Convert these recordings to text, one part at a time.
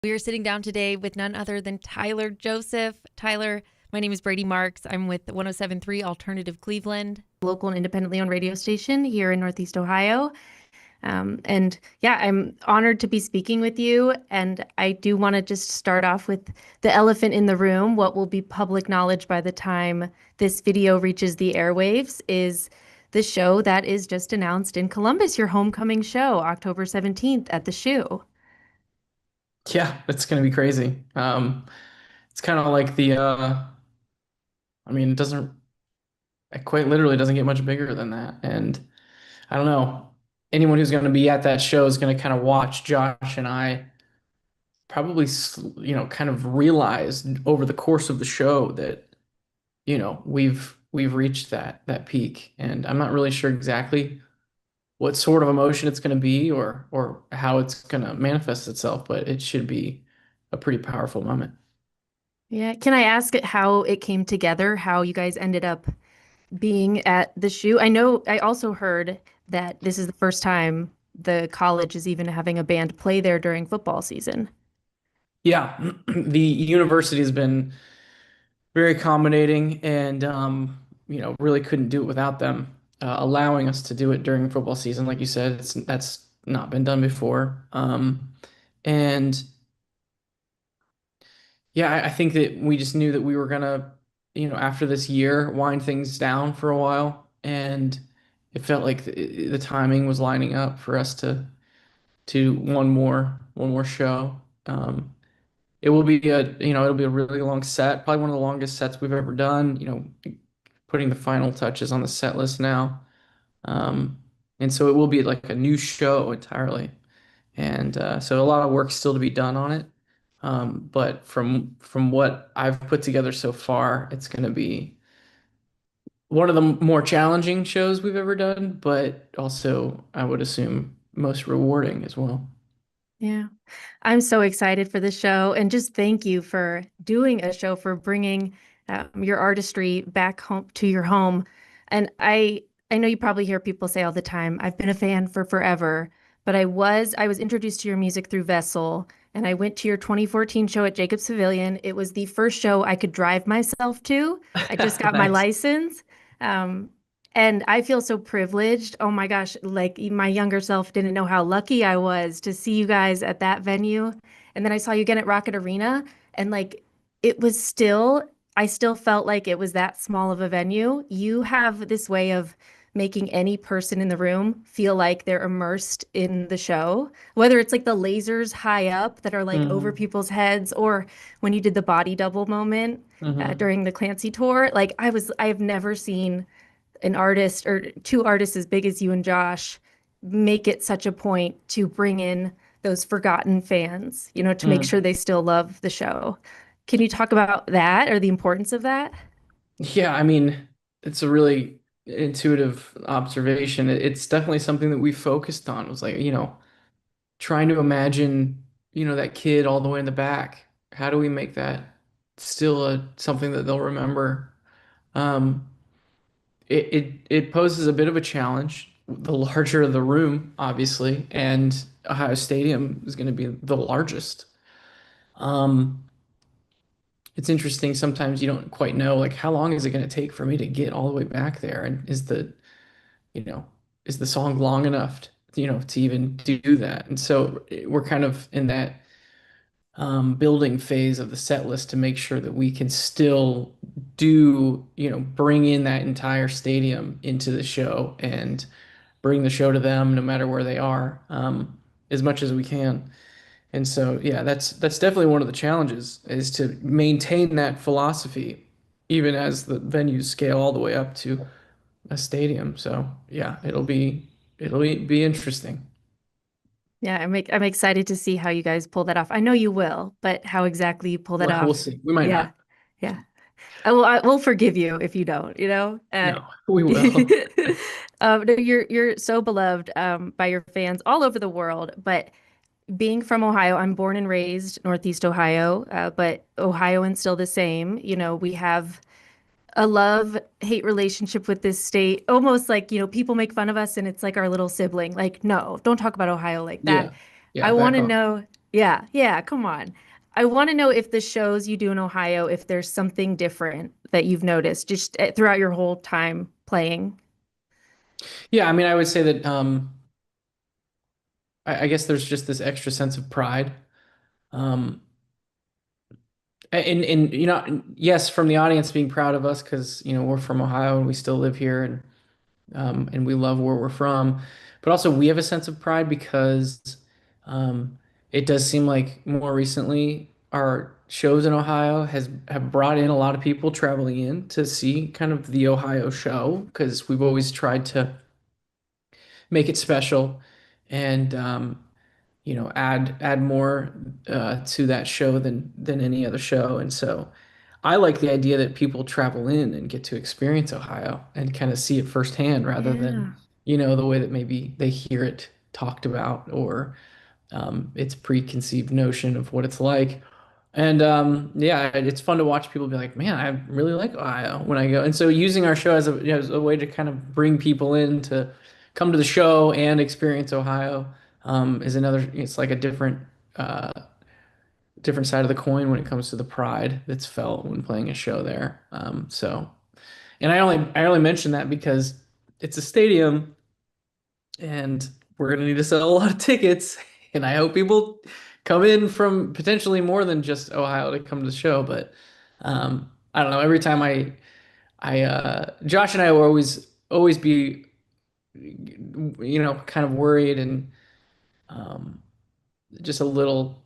We are sitting down today with none other than Tyler Joseph. Tyler, my name is Brady Marks. I'm with 107.3 Alternative Cleveland, local and independently owned radio station here in Northeast Ohio. And yeah, I'm honored to be speaking with you. And I do want to just start off with the elephant in the room. What will be public knowledge by the time this video reaches the airwaves is the show that is just announced in Columbus, your homecoming show, October 17th at the Shoe. Yeah, it's gonna be crazy. It's kind of like it doesn't, it quite literally doesn't get much bigger than that. And I don't know, anyone who's gonna be at that show is gonna kind of watch Josh and I probably, kind of realize over the course of the show that, we've reached that peak. And I'm not really sure exactly what sort of emotion it's gonna be or how it's gonna manifest itself, but it should be a pretty powerful moment. Yeah. Can I ask how it came together, how you guys ended up being at the shoe? I know I also heard that this is the first time the college is even having a band play there during football season. Yeah, the university has been very accommodating and really couldn't do it without them allowing us to do it during football season. Like you said, that's not been done before. And yeah, I think that we just knew that we were gonna, after this year, wind things down for a while, and it felt like the timing was lining up for us to one more show. It will be it'll be a really long set, probably one of the longest sets we've ever done. Putting the final touches on the set list now. Um, and so it will be like a new show entirely. And so a lot of work still to be done on it. But from what I've put together so far, it's going to be one of the more challenging shows we've ever done, but also I would assume most rewarding as well. Yeah. I'm so excited for the show and just thank you for doing a show, for bringing your artistry back home to your home. And I know you probably hear people say all the time, I've been a fan for forever, but I was introduced to your music through Vessel, and I went to your 2014 show at Jacobs Pavilion. It was the first show I could drive myself to. I just got my Nice. license. Um, and I feel so privileged. Oh my gosh, like my younger self didn't know how lucky I was to see you guys at that venue. And then I saw you again at Rocket Arena, and like it was still, I still felt like it was that small of a venue. You have this way of making any person in the room feel like they're immersed in the show, whether it's like the lasers high up that are like over Hmm. people's heads, or when you did the body double moment Hmm. during the Clancy tour. Like I have never seen an artist or two artists as big as you and Josh make it such a point to bring in those forgotten fans, to make sure they still love the show. Can you talk about that or the importance of that? Yeah, I mean, it's a really intuitive observation. It's definitely something that we focused on. It was like, trying to imagine, that kid all the way in the back. How do we make that still something that they'll remember? Um, it poses a bit of a challenge. The larger the room, obviously, and Ohio Stadium is going to be the largest. Um, it's interesting. Sometimes you don't quite know, like, how long is it going to take for me to get all the way back there? And you know, is the song long enough, to even do that? And so we're kind of in that building phase of the set list to make sure that we can still bring in that entire stadium into the show and bring the show to them no matter where they are, as much as we can. And so, yeah, that's definitely one of the challenges is to maintain that philosophy, even as the venues scale all the way up to a stadium. So, yeah, it'll be interesting. Yeah, I'm excited to see how you guys pull that off. I know you will, but how exactly you pull that Well, we'll off. see. We might Yeah. not. Yeah. I will forgive you if you don't. No, we will. No, you're so beloved by your fans all over the world, but being from Ohio, I'm born and raised Northeast Ohio, but Ohioans still the same. We have a love-hate relationship with this state, almost like, people make fun of us and it's like our little sibling. Like, no, don't talk about Ohio like that. Yeah. Yeah, I want back to off. know. Yeah, yeah, come on. I want to know if the shows you do in Ohio, if there's something different that you've noticed just throughout your whole time playing. Yeah, I mean, I would say that I guess there's just this extra sense of pride. Um, and yes, from the audience being proud of us because we're from Ohio and we still live here and we love where we're from, but also we have a sense of pride because um, it does seem like more recently our shows in Ohio has have brought in a lot of people traveling in to see kind of the Ohio show because we've always tried to make it special and add more to that show than any other show. And so I like the idea that people travel in and get to experience Ohio and kind of see it firsthand rather than Yeah. the way that maybe they hear it talked about or its preconceived notion of what it's like. And yeah, it's fun to watch people be like, man, I really like Ohio when I go. And so using our show as a way to kind of bring people in to come to the show and experience Ohio is it's like a uh, different side of the coin when it comes to the pride that's felt when playing a show there. And I only mention that because it's a stadium and we're gonna need to sell a lot of tickets. And I hope people come in from potentially more than just Ohio to come to the show. But I don't know. Every time Josh and I will always be, kind of worried and um, just a little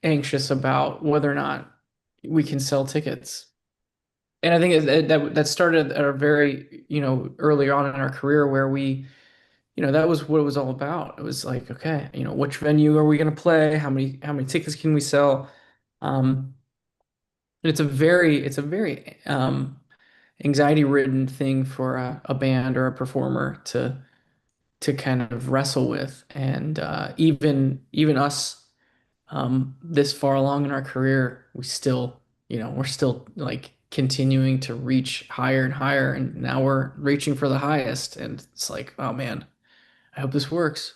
anxious about whether or not we can sell tickets. And I think that started at a very, early on in our career where that was what it was all about. It was like, okay, which venue are we going to play? How many tickets can we sell? And it's a very anxiety-ridden thing for a band or a performer to kind of wrestle with. And even us this far along in our career, we're still like continuing to reach higher and higher, and now we're reaching for the highest. And it's like, oh man, I hope this works.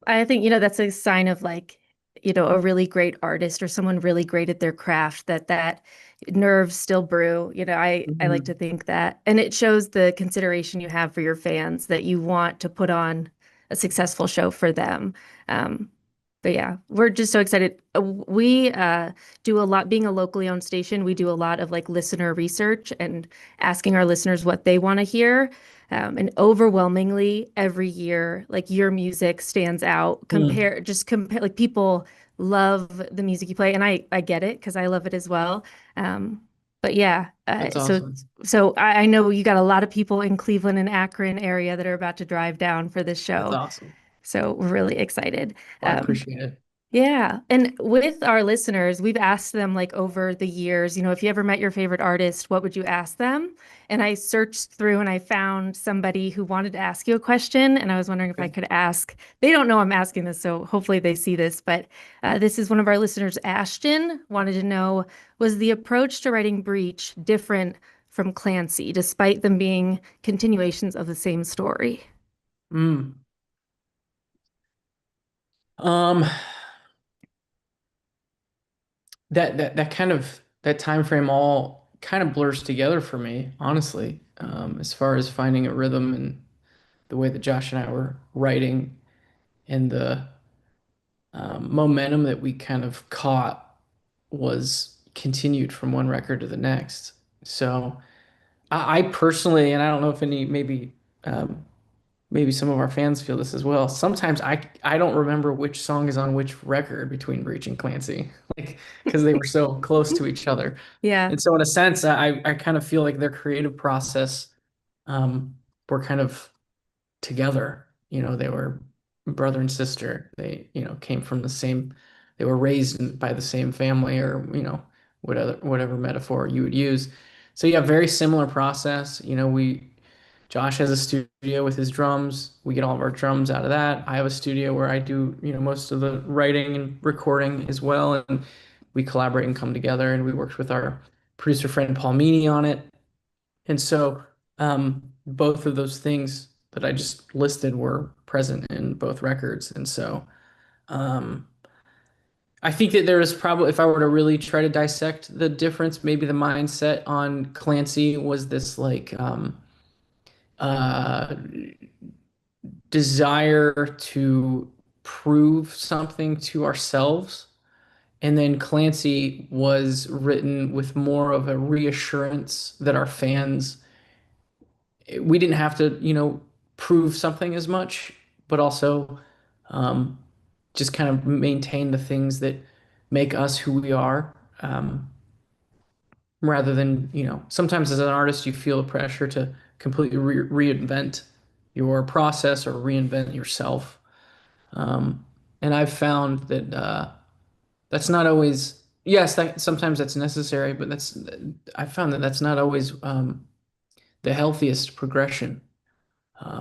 I think, that's a sign of like, a really great artist or someone really great at their craft that nerves still brew. I like to Mhm. think that. And it shows the consideration you have for your fans that you want to put on a successful show for them. Um, but yeah, we're just so excited. We do a lot, being a locally owned station, we do a lot of like listener research and asking our listeners what they want to hear. And overwhelmingly every year, like your music stands out. Hmm. Compare, like people love the music you play, and I get it because I love it as well. Um, but yeah, That's awesome. so I know you got a lot of people in Cleveland and Akron area that are about to drive down for this That's show. awesome. So we're really excited. Well, I Um, appreciate it. yeah. And with our listeners, we've asked them like over the years, if you ever met your favorite artist, what would you ask them? And I searched through and I found somebody who wanted to ask you a question. And I was wondering if I Okay. could ask. They don't know I'm asking this, so hopefully they see this. But this is one of our listeners, Ashton, wanted to know, was the approach to writing Breach different from Clancy, despite them being continuations of the same story? Mm. Um, that kind of that time frame all kind of blurs together for me, honestly. As far as finding a rhythm and the way that Josh and I were writing and the momentum that we kind of caught was continued from one record to the next. So I personally, and I don't know if um, maybe some of our fans feel this as well. Sometimes I don't remember which song is on which record between Breach and Clancy, like because they were so close to each other. Yeah. And so in a sense, I kind of feel like their creative process um, were kind of together. They were brother and sister. They, came from they were raised by the same family or, whatever metaphor you would use. So yeah, very similar process. Josh has a studio with his drums. We get all of our drums out of that. I have a studio where I do, most of the writing and recording as well. And we collaborate and come together. And we worked with our producer friend Paul Meany on it. And so both of those things that I just listed were present in both records. And so um, I think that there is probably, if I were to really try to dissect the difference, maybe the mindset on Clancy was this like uh desire to prove something to ourselves. And then Clancy was written with more of a reassurance that our fans, we didn't have to, prove something as much, but also um, just kind of maintain the things that make us who we are. Rather than, sometimes as an artist, you feel the pressure to completely reinvent your process or reinvent yourself. Um, and I've found that that's not always, yes, sometimes that's necessary, but I found that that's not always the healthiest progression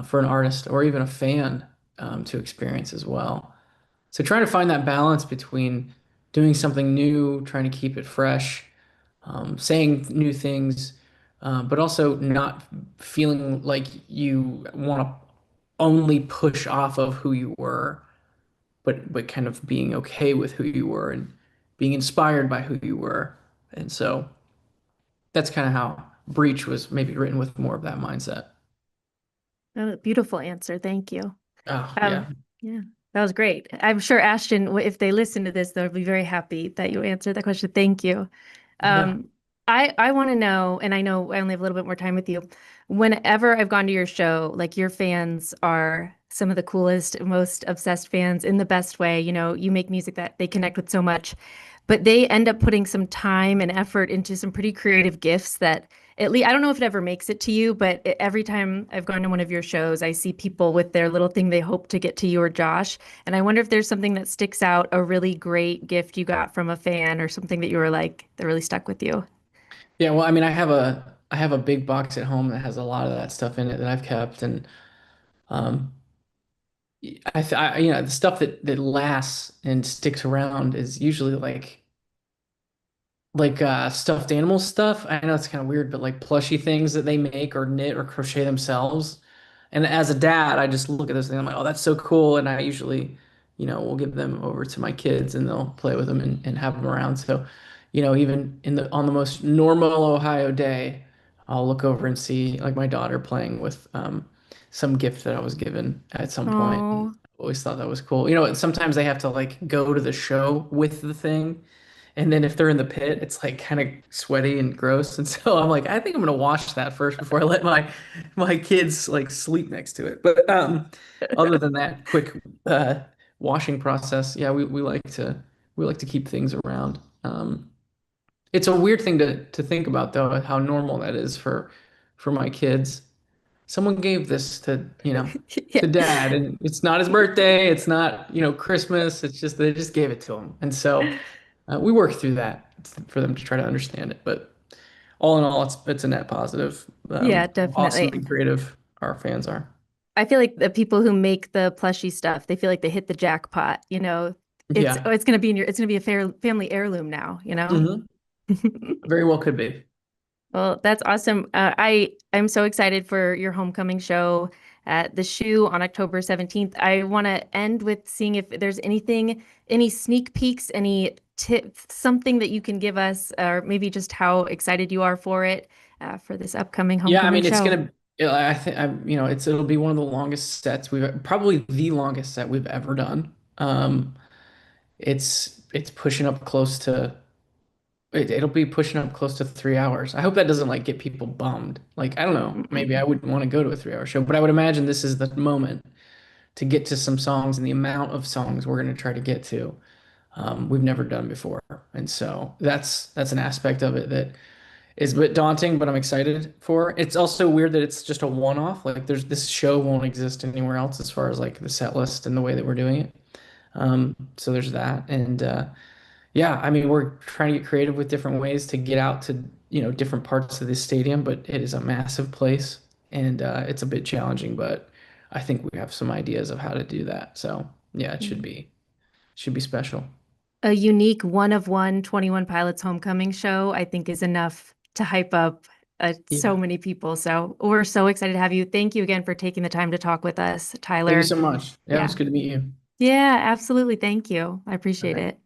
for an artist or even a fan to experience as well. So trying to find that balance between doing something new, trying to keep it fresh, saying new things, but also not feeling like you want to only push off of who you were, but kind of being okay with who you were and being inspired by who you were. And so that's kind of how Breach was maybe written with more of that mindset. Oh, beautiful answer. Thank you. Oh, yeah. Yeah, that was great. I'm sure Ashton, if they listen to this, they'll be very happy that you answered that question. Thank you. Yeah. Um, I want to know, and I know I only have a little bit more time with you. Whenever I've gone to your show, like your fans are some of the coolest, most obsessed fans in the best way. You know, you make music that they connect with so much, but they end up putting some time and effort into some pretty creative gifts that at least I don't know if it ever makes it to you, but every time I've gone to one of your shows, I see people with their little thing they hope to get to you or Josh. And I wonder if there's something that sticks out, a really great gift you got from a fan or something that you were like, that really stuck with you. Yeah, well, I mean, I have a big box at home that has a lot of that stuff in it that I've kept, and um, the stuff that lasts and sticks around is usually like stuffed animal stuff. I know it's kind of weird, but like plushy things that they make or knit or crochet themselves. And as a dad, I just look at those things. I'm like, oh, that's so cool. And I usually, will give them over to my kids and they'll play with them and have them around. So, even on the most normal Ohio day, I'll look over and see like my daughter playing with some gift that I was given at some point. And Oh, I always thought that was cool. Sometimes they have to like go to the show with the thing. And then if they're in the pit, it's like kind of sweaty and gross. And so I'm like, I think I'm gonna wash that first before I let my kids like sleep next to it. But other than that quick washing process, yeah, we like to keep things around. It's a weird thing to think about though, how normal that is for my kids. Someone gave this yeah. to dad, and it's not his birthday, it's not, Christmas, it's just they just gave it to him. And so we work through that for them to try to understand it. But all in all, it's a net positive. Yeah, How awesome definitely. and creative our fans are. I feel like the people who make the plushy stuff, they feel like they hit the jackpot, you know. Yeah. It's gonna be it's gonna be a fair family heirloom now, you know. Hmm. Very well could be. Well, that's awesome. I'm so excited for your homecoming show at the Shoe on October 17th. I want to end with seeing if there's anything, any sneak peeks, any tips, something that you can give us, or maybe just how excited you are for it, for this upcoming Yeah, I homecoming mean, it's show. gonna. I think it'll be one of the longest sets probably the longest set we've ever done. It's pushing up close to it'll be pushing up close to 3 hours. I hope that doesn't like get people bummed. Like, I don't know, maybe I Mm-mm. wouldn't want to go to a 3 hour show, but I would imagine this is the moment to get to some songs and the amount of songs we're going to try to get to. We've never done before. And so that's an aspect of it that is a bit daunting, but I'm excited for. It's also weird that it's just a one-off. Like this show won't exist anywhere else as far as like the set list and the way that we're doing it. So there's that. And yeah, I mean, we're trying to get creative with different ways to get out to, different parts of this stadium, but it is a massive place and it's a bit challenging, but I think we have some ideas of how to do that. So yeah, it should be special. A unique one of one 21 Pilots homecoming show, I think is enough to hype up so Yeah. many people. So we're so excited to have you. Thank you again for taking the time to talk with us, Thank you Tyler. so much. Yeah, it Yeah. was good to meet you. Yeah, absolutely. Thank you. I All appreciate right. it.